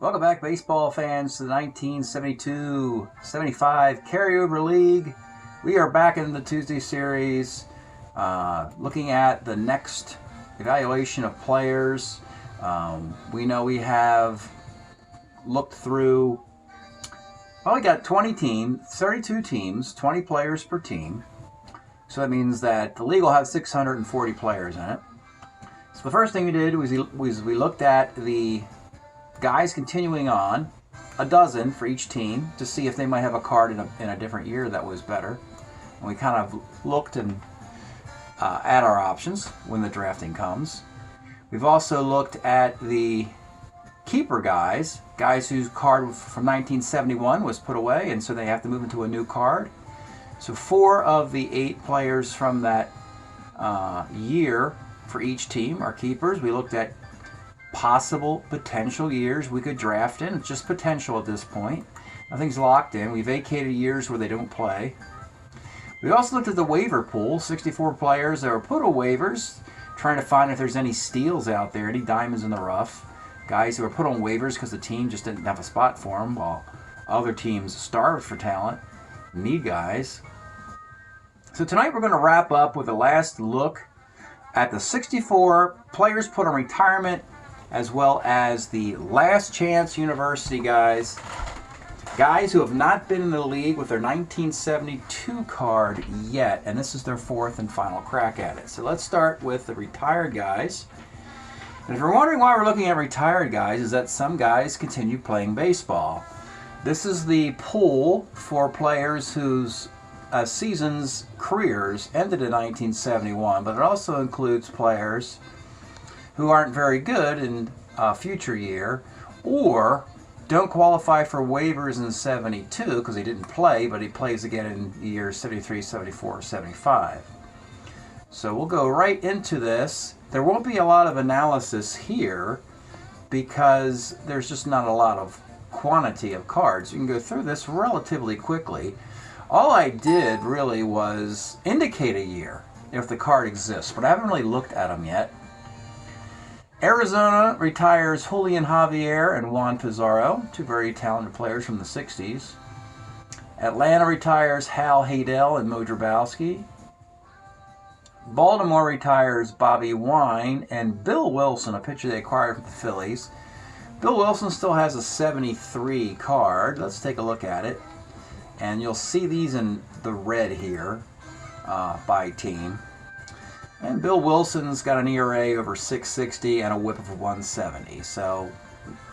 Welcome back, baseball fans, to the 1972-75 Carryover League. We are back in the Tuesday series, looking at the next evaluation of players. We know we have looked through, well, we got 32 teams, 20 players per team. So that means that the league will have 640 players in it. So the first thing we did was we looked at the guys continuing on, a dozen for each team, to see if they might have a card in a different year that was better. And we kind of looked at our options when the drafting comes. We've also looked at the keeper guys whose card from 1971 was put away, and so they have to move into a new card. So 4 of the 8 players from that year for each team are keepers. We looked at possible potential years we could draft in. It's just potential at this point. Nothing's locked in. We vacated years where they don't play. We also looked at the waiver pool, 64 players that were put on waivers, trying to find if there's any steals out there, any diamonds in the rough. Guys who were put on waivers because the team just didn't have a spot for them, while other teams starved for talent, need guys. So tonight we're going to wrap up with a last look at the 64 players put on retirement, as well as the last chance university guys who have not been in the league with their 1972 card yet, and this is their 4th and final crack at it. So let's start with the retired guys. And if you're wondering why we're looking at retired guys, is that some guys continue playing baseball. This is the pool for players whose seasons, careers ended in 1971, but it also includes players who aren't very good in a future year, or don't qualify for waivers in 72 because he didn't play, but he plays again in years 73, 74, 75. So we'll go right into this. There won't be a lot of analysis here because there's just not a lot of quantity of cards. You can go through this relatively quickly. All I did really was indicate a year if the card exists, but I haven't really looked at them yet. Arizona retires Julian Javier and Juan Pizarro, 2 very talented players from the 60s. Atlanta retires Hal Haydel and Mo Drabowski. Baltimore retires Bobby Wine and Bill Wilson, a pitcher they acquired from the Phillies. Bill Wilson still has a 73 card. Let's take a look at it. And you'll see these in the red here by team. And Bill Wilson's got an ERA over 660 and a whip of 170. So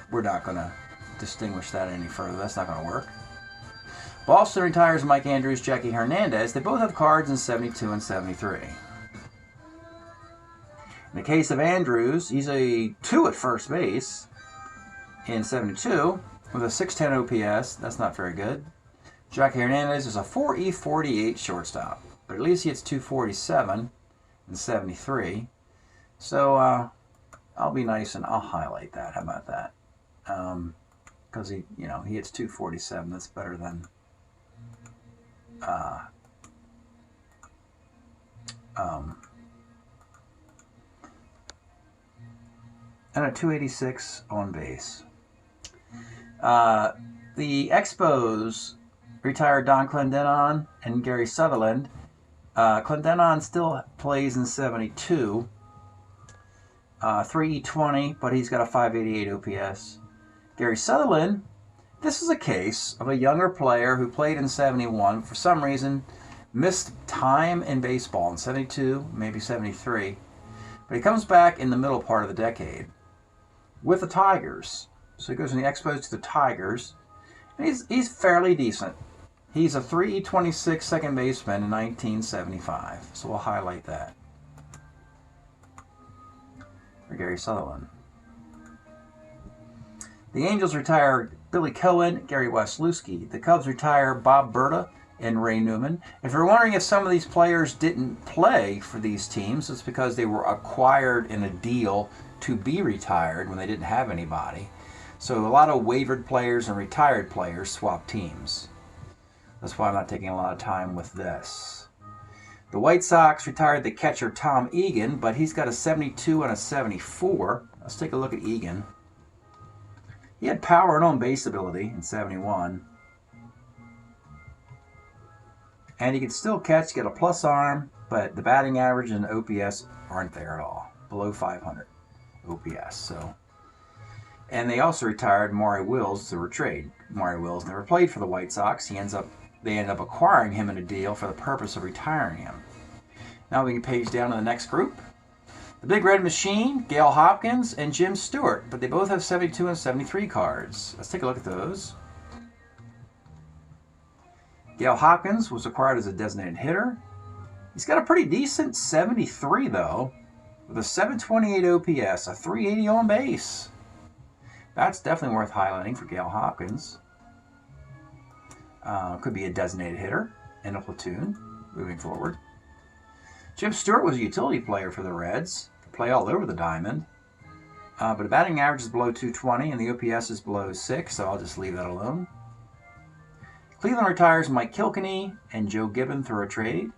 we're not going to distinguish that any further. That's not going to work. Boston retires Mike Andrews, Jackie Hernandez. They both have cards in 72 and 73. In the case of Andrews, he's a 2 at first base in 72 with a 610 OPS. That's not very good. Jackie Hernandez is a 4E48 shortstop, but at least he hits 247 in 73. So I'll be nice and I'll highlight that. How about that? Because he hits 247. That's better than and a 286 on base. The Expos retired Don Clendenon and Gary Sutherland. Clendenon still plays in 72, 3E20, but he's got a 588 OPS. Gary Sutherland, this is a case of a younger player who played in 71, for some reason missed time in baseball in 72, maybe 73, but he comes back in the middle part of the decade with the Tigers. So he goes from the Expos to the Tigers, and he's fairly decent. He's a 3E26 second baseman in 1975, so we'll highlight that for Gary Sutherland. The Angels retire Billy Cohen, Gary Waslewski. The Cubs retire Bob Berta and Ray Newman. If you're wondering if some of these players didn't play for these teams, it's because they were acquired in a deal to be retired when they didn't have anybody. So a lot of waivered players and retired players swap teams. That's why I'm not taking a lot of time with this. The White Sox retired the catcher Tom Egan, but he's got a 72 and a 74. Let's take a look at Egan. He had power and on-base ability in 71. And he could still catch, get a plus arm, but the batting average and OPS aren't there at all. Below 500 OPS. So, and they also retired Maury Wills through a trade. Maury Wills never played for the White Sox. They end up acquiring him in a deal for the purpose of retiring him. Now we can page down to the next group. The Big Red Machine, Gale Hopkins, and Jim Stewart, but they both have 72 and 73 cards. Let's take a look at those. Gale Hopkins was acquired as a designated hitter. He's got a pretty decent 73 though, with a 728 OPS, a 380 on base. That's definitely worth highlighting for Gale Hopkins. Could be a designated hitter in a platoon moving forward. Jim Stewart was a utility player for the Reds. Could play all over the diamond. But the batting average is below 220 and the OPS is below 6, so I'll just leave that alone. Cleveland retires Mike Kilkenny and Joe Gibbon through a trade.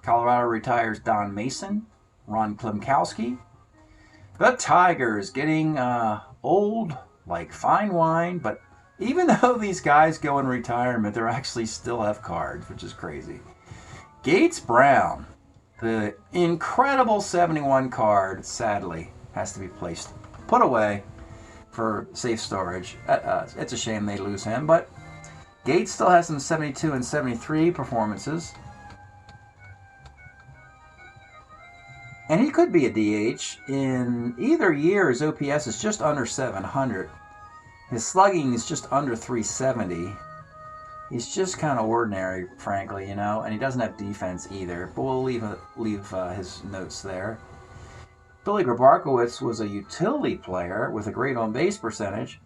Colorado retires Don Mason, Ron Klimkowski. The Tigers getting old like fine wine, but even though these guys go in retirement, they actually still have cards, which is crazy. Gates Brown, the incredible 71 card, sadly, has to be put away for safe storage. It's a shame they lose him, but Gates still has some 72 and 73 performances. And he could be a DH. In either year, his OPS is just under 700. His slugging is just under 370. He's just kind of ordinary, frankly, you know, and he doesn't have defense either. But we'll leave his notes there. Billy Grabarkowitz was a utility player with a great on-base percentage.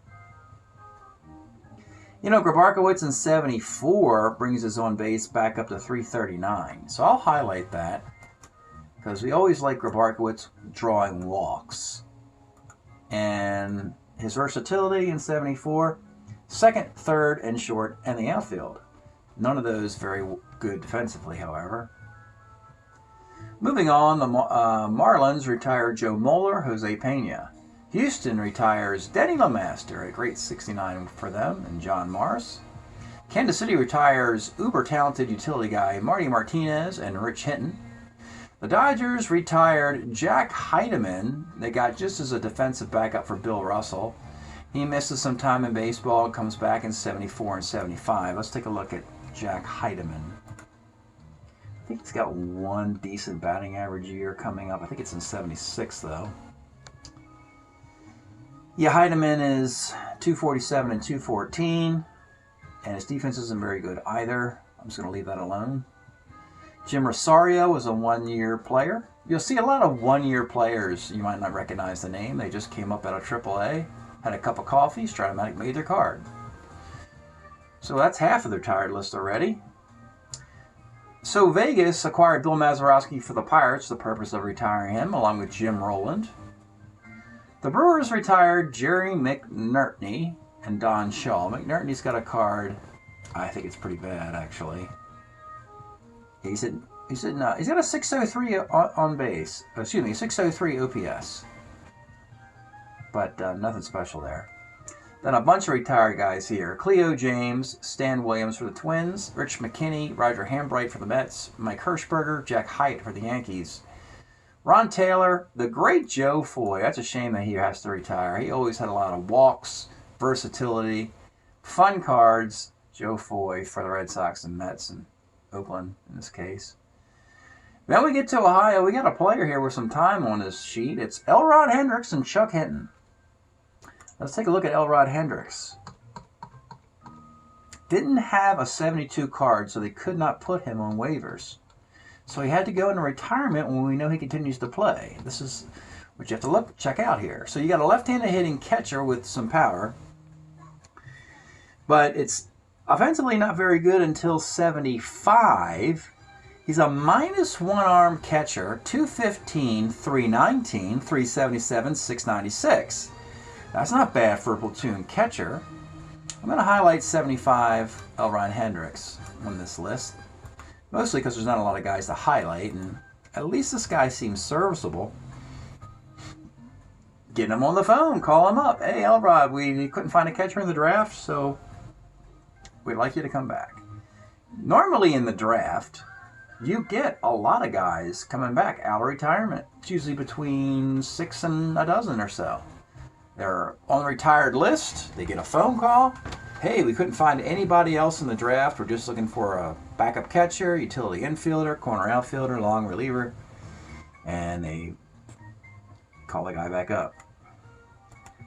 You know, Grabarkowitz in 74 brings his on-base back up to 339. So I'll highlight that because we always like Grabarkowitz drawing walks. And his versatility in 74, second, third, and short, and the outfield. None of those very good defensively, however. Moving on, the Marlins retire Joe Moeller, Jose Pena. Houston retires Denny LeMaster, a great 69 for them, and John Morris. Kansas City retires uber-talented utility guy Marty Martinez and Rich Hinton. The Dodgers retired Jack Heidemann. They got just as a defensive backup for Bill Russell. He misses some time in baseball and comes back in 74 and 75. Let's take a look at Jack Heidemann. I think he's got one decent batting average year coming up. I think it's in 76, though. Yeah, Heidemann is 247 and 214, and his defense isn't very good either. I'm just going to leave that alone. Jim Rosario was a one-year player. You'll see a lot of one-year players. You might not recognize the name. They just came up out of AAA, had a cup of coffee, Strat-O-Matic made their card. So that's half of their retired list already. So Vegas acquired Bill Mazeroski for the Pirates for the purpose of retiring him, along with Jim Rowland. The Brewers retired Jerry McNertney and Don Shaw. McNertney's got a card. I think it's pretty bad, actually. He's got a 603 on base. Excuse me, 603 OPS. But nothing special there. Then a bunch of retired guys here. Cleo James, Stan Williams for the Twins, Rich McKinney, Roger Hambright for the Mets, Mike Hirschberger, Jack Hite for the Yankees. Ron Taylor, the great Joe Foy. That's a shame that he has to retire. He always had a lot of walks, versatility, fun cards. Joe Foy for the Red Sox and Mets and Oakland in this case. Then we get to Ohio. We got a player here with some time on this sheet. It's Elrod Hendricks and Chuck Hinton. Let's take a look at Elrod Hendricks. Didn't have a 72 card, so they could not put him on waivers. So he had to go into retirement when we know he continues to play. This is what you have to check out here. So you got a left-handed hitting catcher with some power, but it's offensively not very good until 75. He's a -1 arm catcher, 215, 319, 377, 696. That's not bad for a platoon catcher. I'm going to highlight 75 Elrod Hendricks on this list, mostly because there's not a lot of guys to highlight, and at least this guy seems serviceable. get him on the phone, call him up. Hey, Elrod, we couldn't find a catcher in the draft, so we'd like you to come back. Normally in the draft, you get a lot of guys coming back out of retirement. It's usually between 6 and a dozen or so. They're on the retired list. They get a phone call. Hey, we couldn't find anybody else in the draft. We're just looking for a backup catcher, utility infielder, corner outfielder, long reliever. And they call the guy back up.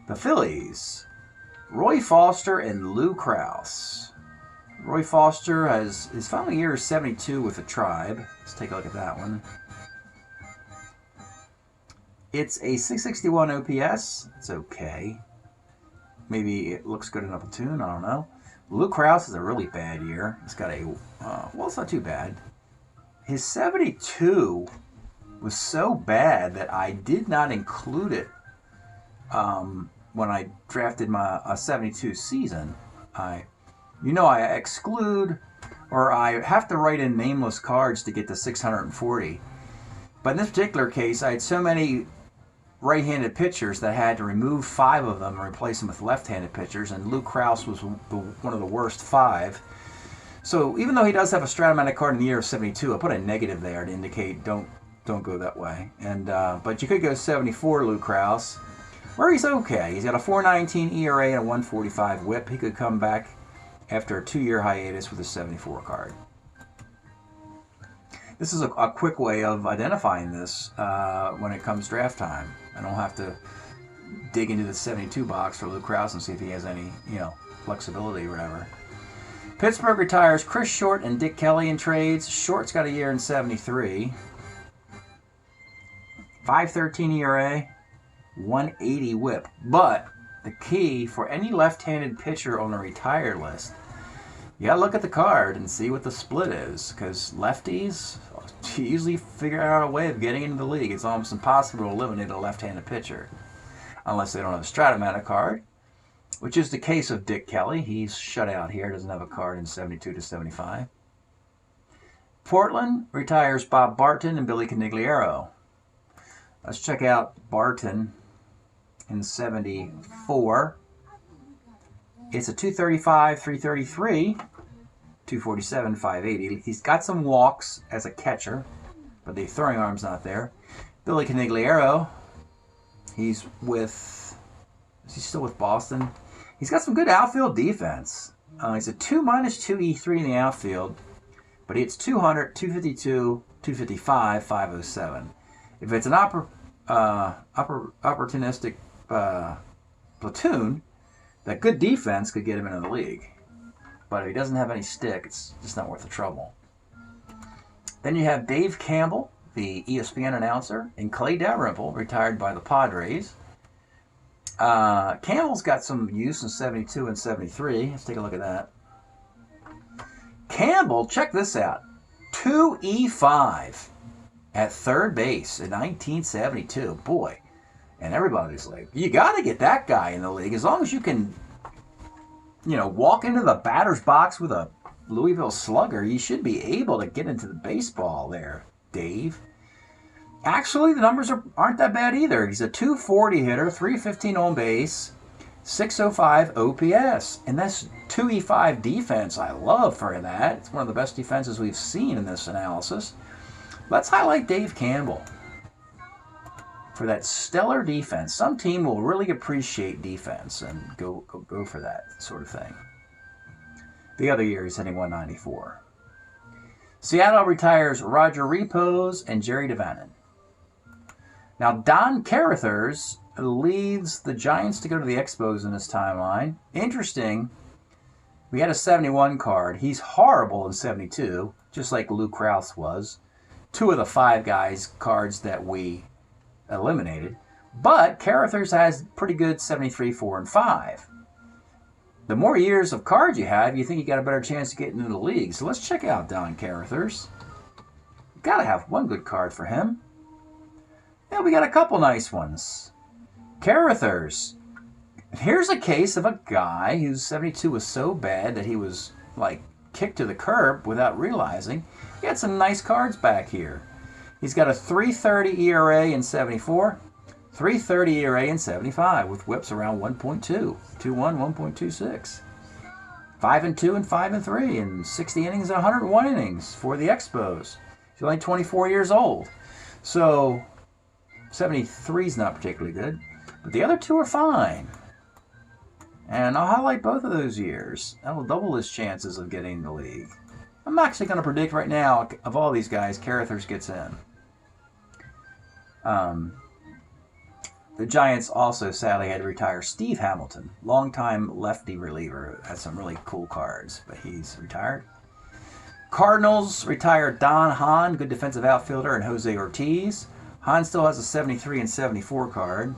The Phillies, Roy Foster and Lou Krause. Roy Foster has his final year is 72 with the Tribe. Let's take a look at that one. It's a 661 OPS. It's okay. Maybe it looks good in a platoon. I don't know. Lou Krause is a really bad year. It's got a, well, it's not too bad. His 72 was so bad that I did not include it when I drafted my 72 season. I exclude, or I have to write in nameless cards to get to 640. But in this particular case, I had so many right-handed pitchers that I had to remove 5 of them and replace them with left-handed pitchers, and Lou Krause was one of the worst 5. So even though he does have a Strat-O-Matic card in the year of 72, I put a negative there to indicate don't go that way. And but you could go 74 Lou Krause, where he's okay. He's got a 4.19 ERA and a 1.45 WHIP. He could come back after a 2-year hiatus with a 74 card. This is a quick way of identifying this when it comes draft time. I don't have to dig into the 72 box for Lou Krause and see if he has any, flexibility or whatever. Pittsburgh retires Chris Short and Dick Kelly in trades. Short's got a year in 73. 5.13 ERA, 180 WHIP. But the key for any left-handed pitcher on a retired list, you gotta look at the card and see what the split is, because lefties usually figure out a way of getting into the league. It's almost impossible to eliminate a left-handed pitcher unless they don't have a Strat-O-Matic card, which is the case of Dick Kelly. He's shut out here, doesn't have a card in 72 to 75. Portland retires Bob Barton and Billy Conigliaro. Let's check out Barton in 74. It's a 235, 333, 247, 580. He's got some walks as a catcher, but the throwing arm's not there. Billy Conigliaro, is he still with Boston? He's got some good outfield defense. He's a 2 -2 E3 in the outfield, but it's 200, 252, 255, 507. If it's an opportunistic platoon, that good defense could get him into the league. But if he doesn't have any stick, it's just not worth the trouble. Then you have Dave Campbell, the ESPN announcer, and Clay Dalrymple, retired by the Padres. Campbell's got some use in 72 and 73. Let's take a look at that. Campbell, check this out. 2E5 at third base in 1972. Boy. And everybody's like, you got to get that guy in the league. As long as you can, walk into the batter's box with a Louisville Slugger, you should be able to get into the baseball there, Dave. Actually, the numbers aren't that bad either. He's a 240 hitter, 315 on base, 605 OPS. And that's 2E5 defense. I love for that. It's one of the best defenses we've seen in this analysis. Let's highlight Dave Campbell for that stellar defense. Some team will really appreciate defense and go for that sort of thing. The other year, he's hitting 194. Seattle retires Roger Repos and Jerry Devannon. Now, Don Carruthers leads the Giants to go to the Expos in his timeline. Interesting, we had a 71 card. He's horrible in 72, just like Lou Krause was. 2 of the 5 guys' cards that we eliminated. But Carruthers has pretty good 73, 4, and 5. The more years of cards you have, you think you got a better chance of getting into the league. So let's check out Don Carruthers. Got to have one good card for him. Yeah, we got a couple nice ones. Carruthers. Here's a case of a guy whose 72 was so bad that he was like kicked to the curb without realizing. He had some nice cards back here. He's got a 3.30 ERA in 74, .330 ERA in 75 with whips around 1.2, 2.1, 1.26. 5-2 and 5-3 in 60 innings and 101 innings for the Expos. He's only 24 years old. So 73 is not particularly good, but the other two are fine. And I'll highlight both of those years. That'll double his chances of getting the league. I'm actually going to predict right now, of all these guys, Carruthers gets in. The Giants also sadly had to retire Steve Hamilton, longtime lefty reliever. Had some really cool cards, but he's retired. Cardinals retired Don Hahn, good defensive outfielder, and Jose Ortiz. Hahn still has a 73 and 74 card.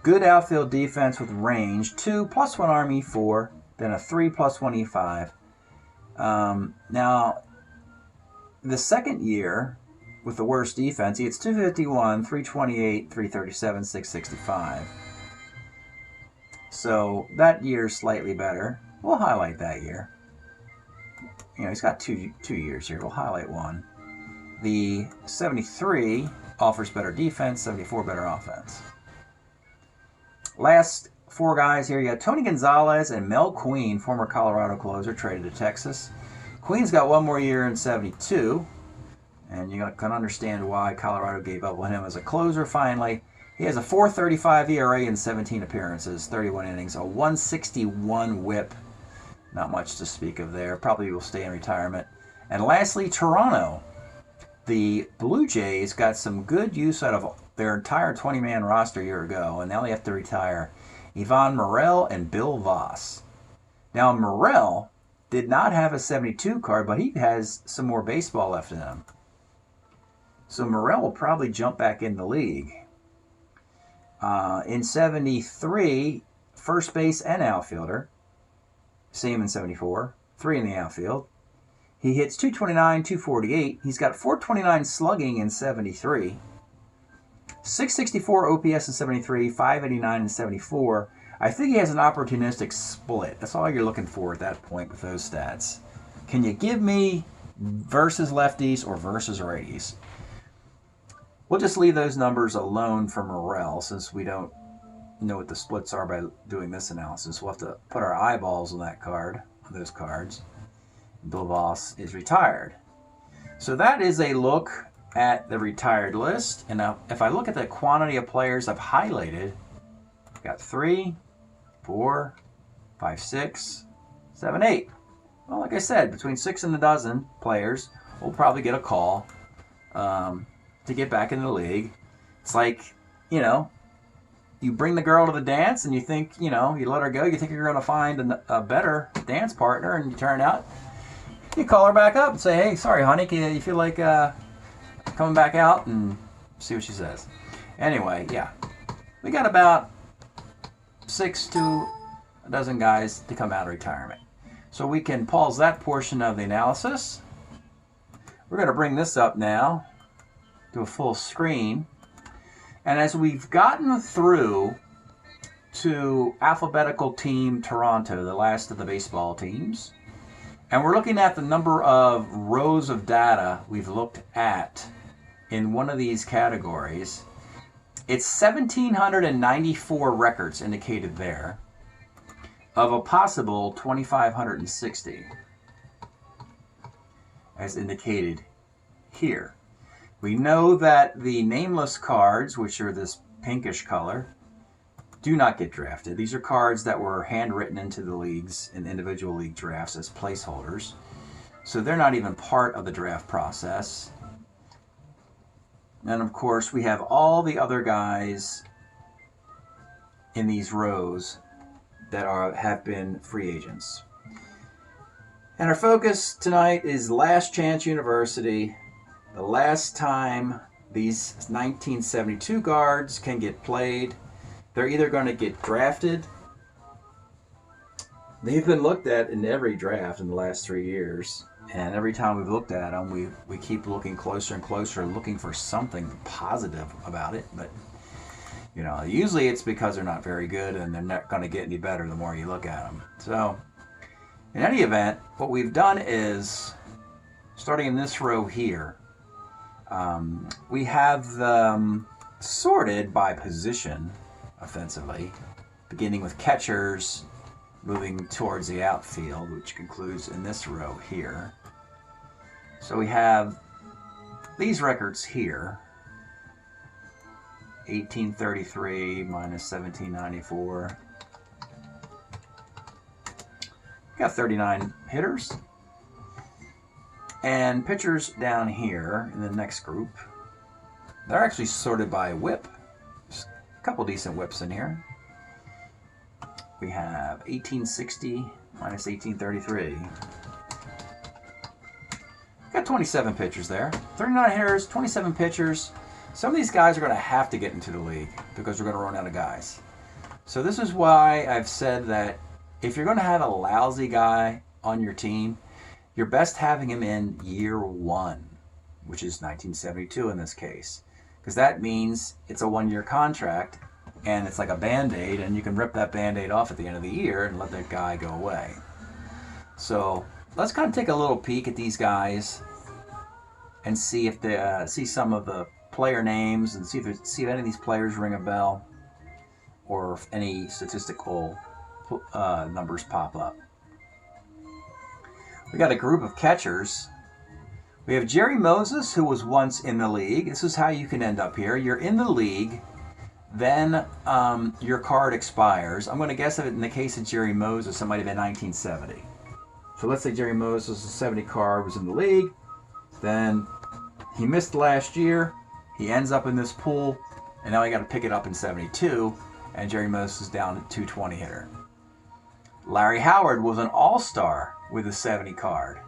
Good outfield defense with range, 2 +1 arm E4, then a 3 +1 E5. Now, the second year, with the worst defense, he hits 251, 328, 337, 665. So that year's slightly better. We'll highlight that year. You know, he's got two years here. We'll highlight one. The 73 offers better defense, 74 better offense. Last four guys here, you got Tony Gonzalez and Mel Queen, former Colorado closer, traded to Texas. Queen's got one more year in 72. And you can understand why Colorado gave up on him as a closer finally. He has a 4.35 ERA in 17 appearances, 31 innings, a 161 whip. Not much to speak of there. Probably will stay in retirement. And lastly, Toronto. The Blue Jays got some good use out of their entire 20-man roster a year ago, and now they have to retire Ivan Morel and Bill Voss. Now, Morel did not have a 72 card, but he has some more baseball left in him. So Morel will probably jump back in the league. In 73, first base and outfielder. Same in 74. 3 in the outfield. He hits 229, 248. He's got 429 slugging in 73. 664 OPS in 73, 589 in 74. I think he has an opportunistic split. That's all you're looking for at that point with those stats. Can you give me versus lefties or versus righties? We'll just leave those numbers alone for Morel since we don't know what the splits are by doing this analysis. We'll have to put our eyeballs on that card, on those cards. Bill Voss is retired. So that is a look at the retired list. And now if I look at the quantity of players I've highlighted, I've got 3, 4, 5, 6, 7, 8. Well, like I said, between 6 and a dozen players will probably get a call to get back into the league. It's like, you know, you bring the girl to the dance and you think, you know, you let her go. You think you're going to find a better dance partner, and you turn out, you call her back up and say, hey, sorry, honey, you feel like coming back out, and see what she says. Anyway, yeah, we got about 6 to a dozen guys to come out of retirement. So we can pause that portion of the analysis. We're going to bring this up now to a full screen. And as we've gotten through to alphabetical team Toronto, the last of the baseball teams, and we're looking at the number of rows of data we've looked at in one of these categories, it's 1,794 records indicated there of a possible 2,560 as indicated here. We know that the nameless cards, which are this pinkish color, do not get drafted. These are cards that were handwritten into the leagues in individual league drafts as placeholders. So they're not even part of the draft process. And of course, we have all the other guys in these rows that have been free agents. And our focus tonight is Last Chance University. The last time these 1972 guards can get played, they're either going to get drafted. They've been looked at in every draft in the last 3 years. And every time we've looked at them, we keep looking closer and closer, looking for something positive about it. But, you know, usually it's because they're not very good and they're not going to get any better the more you look at them. So, in any event, what we've done is, starting in this row here, We have them sorted by position offensively, beginning with catchers, moving towards the outfield, which concludes in this row here. So we have these records here. 1833 minus 1794. Got 39 hitters. And pitchers down here in the next group. They're actually sorted by whip. There's a couple decent whips in here. We have 1860 minus 1833. Got 27 pitchers there. 39 hitters, 27 pitchers. Some of these guys are going to have to get into the league because we're going to run out of guys. So this is why I've said that if you're going to have a lousy guy on your team, you're best having him in year one, which is 1972 in this case. Because that means it's a one-year contract and it's like a Band-Aid, and you can rip that Band-Aid off at the end of the year and let that guy go away. So let's kind of take a little peek at these guys and see if they see some of the player names and see if any of these players ring a bell or if any statistical numbers pop up. We got a group of catchers. We have Jerry Moses, who was once in the league. This is how you can end up here. You're in the league, then your card expires. I'm going to guess that in the case of Jerry Moses, it might have been 1970. So let's say Jerry Moses' 70 card was in the league, then he missed last year. He ends up in this pool, and now he got to pick it up in 72, and Jerry Moses is down at 220 hitter. Larry Howard was an all-star with a 70 card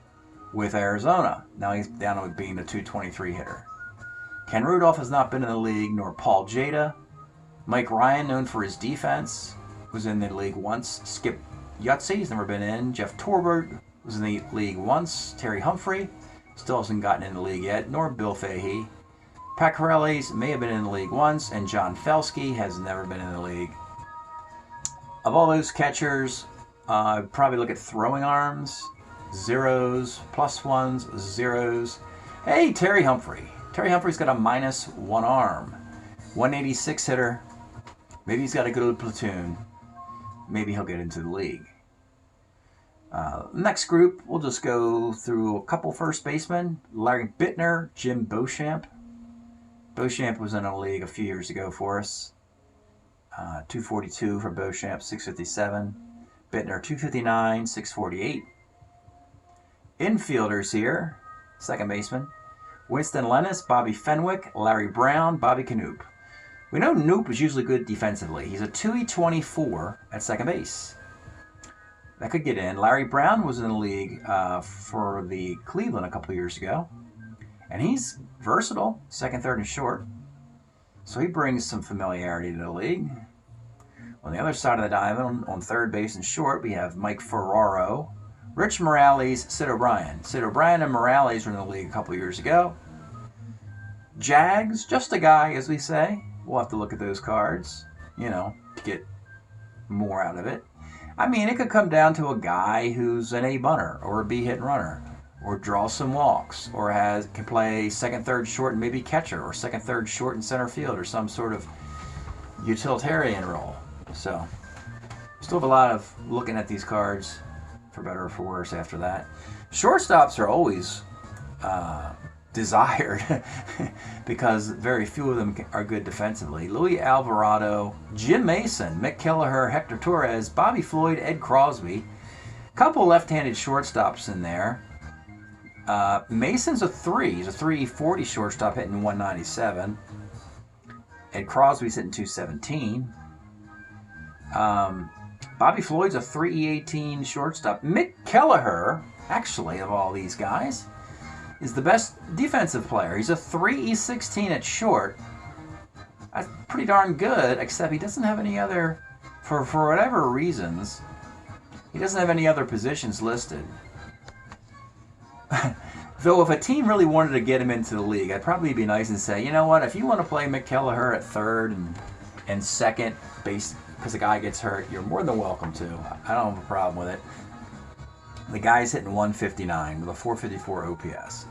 with Arizona. Now he's down to being a 223 hitter. Ken Rudolph has not been in the league, nor Paul Jada. Mike Ryan, known for his defense, was in the league once. Skip Yutzy, he's never been in. Jeff Torberg was in the league once. Terry Humphrey still hasn't gotten in the league yet, nor Bill Fahey. Pat Corellis may have been in the league once, and John Felsky has never been in the league. Of all those catchers, I'd probably look at throwing arms, zeros, plus ones, zeros. Hey, Terry Humphrey. Terry Humphrey's got a -1 arm. 186 hitter. Maybe he's got a good platoon. Maybe he'll get into the league. Next group, we'll just go through a couple first basemen. Larry Bittner, Jim Beauchamp. Beauchamp was in a league a few years ago for us. 242 for Beauchamp, 657. Bittner, 259, 648. Infielders here, second baseman. Winston Lennis, Bobby Fenwick, Larry Brown, Bobby Knoop. We know Knoop is usually good defensively. He's a 2E24 at second base. That could get in. Larry Brown was in the league for the Cleveland a couple years ago. And he's versatile, second, third, and short. So he brings some familiarity to the league. On the other side of the diamond, on third base and short, we have Mike Ferraro, Rich Morales, Sid O'Brien. Sid O'Brien and Morales were in the league a couple years ago. Jags, just a guy, as we say. We'll have to look at those cards, to get more out of it. I mean, it could come down to a guy who's an A bunter or a B hit runner, or draw some walks, or can play second, third, short, and maybe catcher, or second, third, short, and center field, or some sort of utilitarian role. So, still have a lot of looking at these cards, for better or for worse, after that. Shortstops are always desired because very few of them are good defensively. Luis Alvarado, Jim Mason, Mick Kelleher, Hector Torres, Bobby Floyd, Ed Crosby. Couple left-handed shortstops in there. Mason's a 3. He's a 340 shortstop hitting 197. Ed Crosby's hitting 217. Bobby Floyd's a 3E18 shortstop. Mick Kelleher, actually, of all these guys, is the best defensive player. He's a 3E16 at short. That's pretty darn good, except he doesn't have any other, for whatever reasons, he doesn't have any other positions listed. Though if a team really wanted to get him into the league, I'd probably be nice and say, you know what, if you want to play Mick Kelleher at third and second base because the guy gets hurt, you're more than welcome to. I don't have a problem with it. The guy's hitting 159 with a 454 OPS.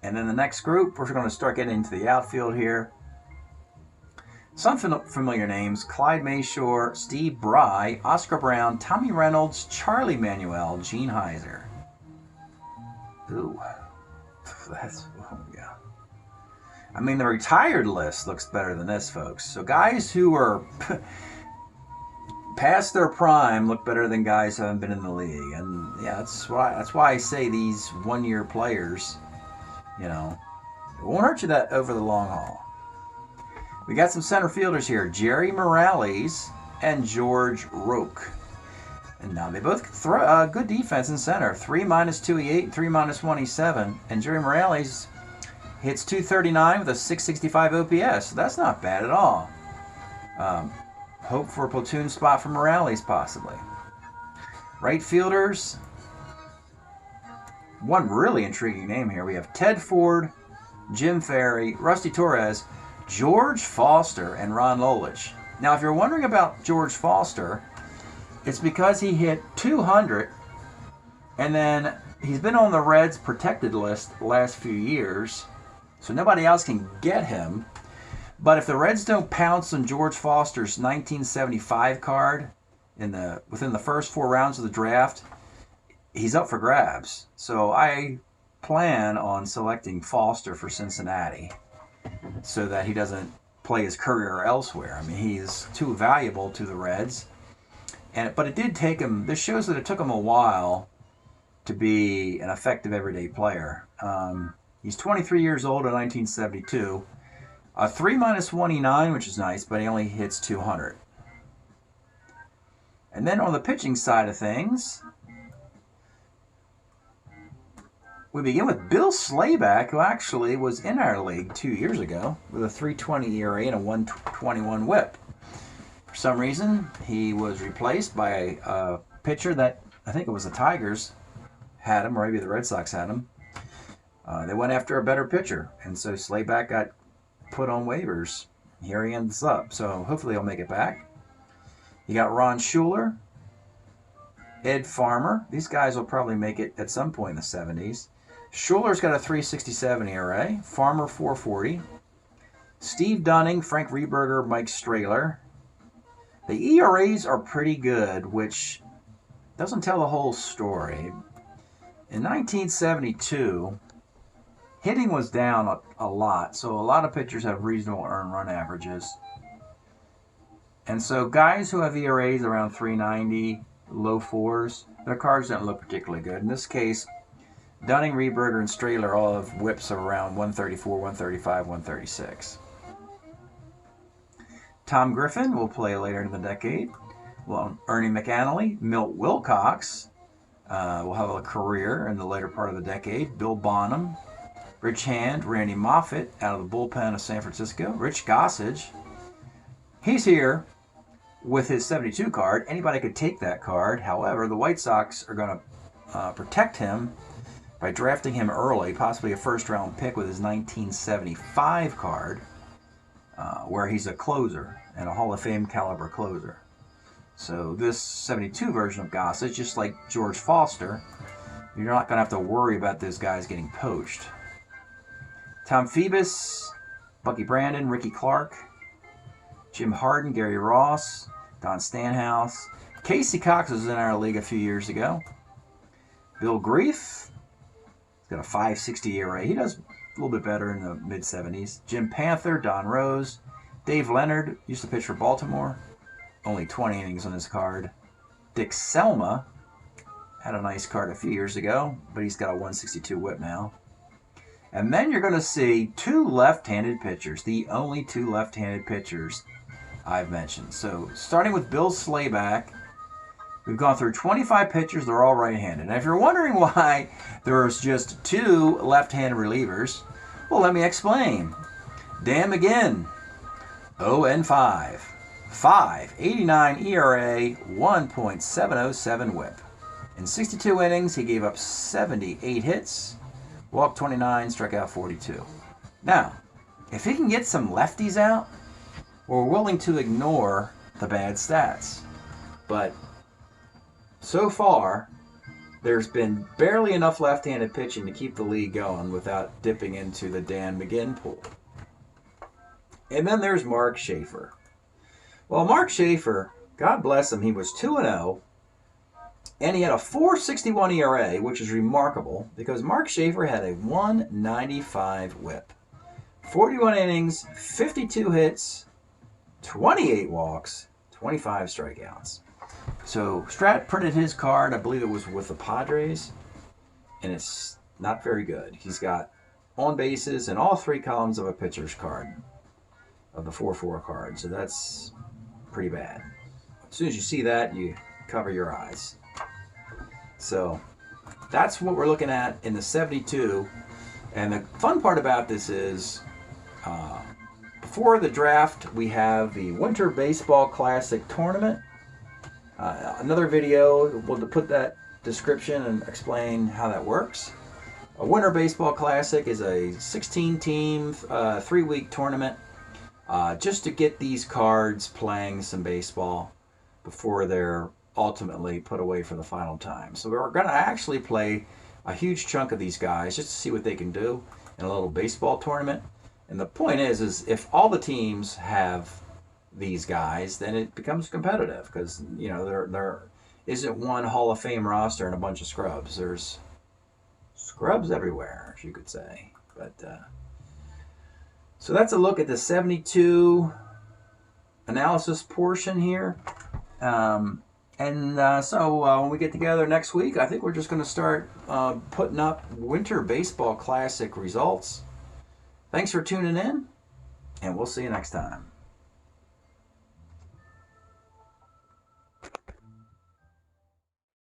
And then the next group, we're going to start getting into the outfield here. Some familiar names: Clyde Mayshore, Steve Bry, Oscar Brown, Tommy Reynolds, Charlie Manuel, Gene Heiser. Ooh, oh yeah. I mean, the retired list looks better than this, folks. So guys who are past their prime look better than guys who haven't been in the league. And yeah, that's why I say these one-year players, you know, it won't hurt you that over the long haul. We got some center fielders here: Jerry Morales and George Roque. And now they both throw good defense in center. 3-2E8 and 3-1E7. And Jerry Morales hits .239 with a .665 OPS. So that's not bad at all. Hope for a platoon spot for Morales, possibly. Right fielders. One really intriguing name here. We have Ted Ford, Jim Ferry, Rusty Torres, George Foster, and Ron Lolich. Now, if you're wondering about George Foster, it's because he hit 200, and then he's been on the Reds protected list the last few years, so nobody else can get him. But if the Reds don't pounce on George Foster's 1975 card within the first 4 rounds of the draft, he's up for grabs. So I plan on selecting Foster for Cincinnati, so that he doesn't play his career elsewhere. I mean, he's too valuable to the Reds. But it did take him, this shows that it took him a while to be an effective everyday player. He's 23 years old in 1972. A 3-1E9, which is nice, but he only hits 200. And then on the pitching side of things, we begin with Bill Slayback, who actually was in our league 2 years ago with a 3.20 ERA and a 1.21 WHIP. For some reason, he was replaced by a pitcher that, I think it was the Tigers had him, or maybe the Red Sox had him. They went after a better pitcher, and so Slayback got put on waivers. Here he ends up, so hopefully he'll make it back. You got Ron Schuler, Ed Farmer. These guys will probably make it at some point in the 70s. Schuler's got a 3.67 ERA. Farmer 4.40. Steve Dunning, Frank Rehberger, Mike Strahler. The ERAs are pretty good, which doesn't tell the whole story. In 1972, hitting was down a lot, so a lot of pitchers have reasonable earned run averages. And so guys who have ERAs around 3.90, low 4s, their cards don't look particularly good. In this case, Dunning, Rehberger, and Strahler all have whips of around 134, 135, 136. Tom Griffin will play later in the decade. Well, Ernie McAnally, Milt Wilcox will have a career in the later part of the decade. Bill Bonham, Rich Hand, Randy Moffett out of the bullpen of San Francisco. Rich Gossage, he's here with his 72 card. Anybody could take that card. However, the White Sox are going to protect him by drafting him early, possibly a first-round pick with his 1975 card, where he's a closer and a Hall of Fame caliber closer. So this 72 version of Gossage, just like George Foster, you're not going to have to worry about those guys getting poached. Tom Phoebus, Bucky Brandon, Ricky Clark, Jim Harden, Gary Ross, Don Stanhouse. Casey Cox was in our league a few years ago. Bill Grief, he's got a 5.60 ERA. He does a little bit better in the mid-70s. Jim Panther, Don Rose. Dave Leonard used to pitch for Baltimore. Only 20 innings on his card. Dick Selma had a nice card a few years ago, but he's got a 162 whip now. And then you're going to see 2 left-handed pitchers, the only 2 left-handed pitchers I've mentioned. So starting with Bill Slayback, we've gone through 25 pitchers. They're all right-handed. And if you're wondering why there's just 2 left-handed relievers, well, let me explain. Dan McGinn, 0-5. 5.89 ERA, 1.707 whip. In 62 innings, he gave up 78 hits, walked 29, struck out 42. Now, if he can get some lefties out, we're willing to ignore the bad stats. But so far, there's been barely enough left-handed pitching to keep the league going without dipping into the Dan McGinn pool. And then there's Mark Schaefer. Well, Mark Schaefer, God bless him, he was 2-0, and he had a 4.61 ERA, which is remarkable because Mark Schaefer had a 1.95 whip. 41 innings, 52 hits, 28 walks, 25 strikeouts. So Strat printed his card, I believe it was with the Padres, and it's not very good. He's got on bases in all 3 columns of a pitcher's card, of the 4-4 card. So that's pretty bad. As soon as you see that, you cover your eyes. So that's what we're looking at in the 72. And the fun part about this is before the draft, we have the Winter Baseball Classic Tournament. Another video, we'll put that description and explain how that works. A Winter Baseball Classic is a 16-team, 3-week tournament just to get these cards playing some baseball before they're ultimately put away for the final time. So we're going to actually play a huge chunk of these guys just to see what they can do in a little baseball tournament. And the point is if all the teams have these guys, then it becomes competitive because, you know, there isn't one Hall of Fame roster and a bunch of scrubs. There's scrubs everywhere, as you could say. But so that's a look at the 72 analysis portion here. So when we get together next week, I think we're just going to start putting up Winter Baseball Classic results. Thanks for tuning in, and we'll see you next time.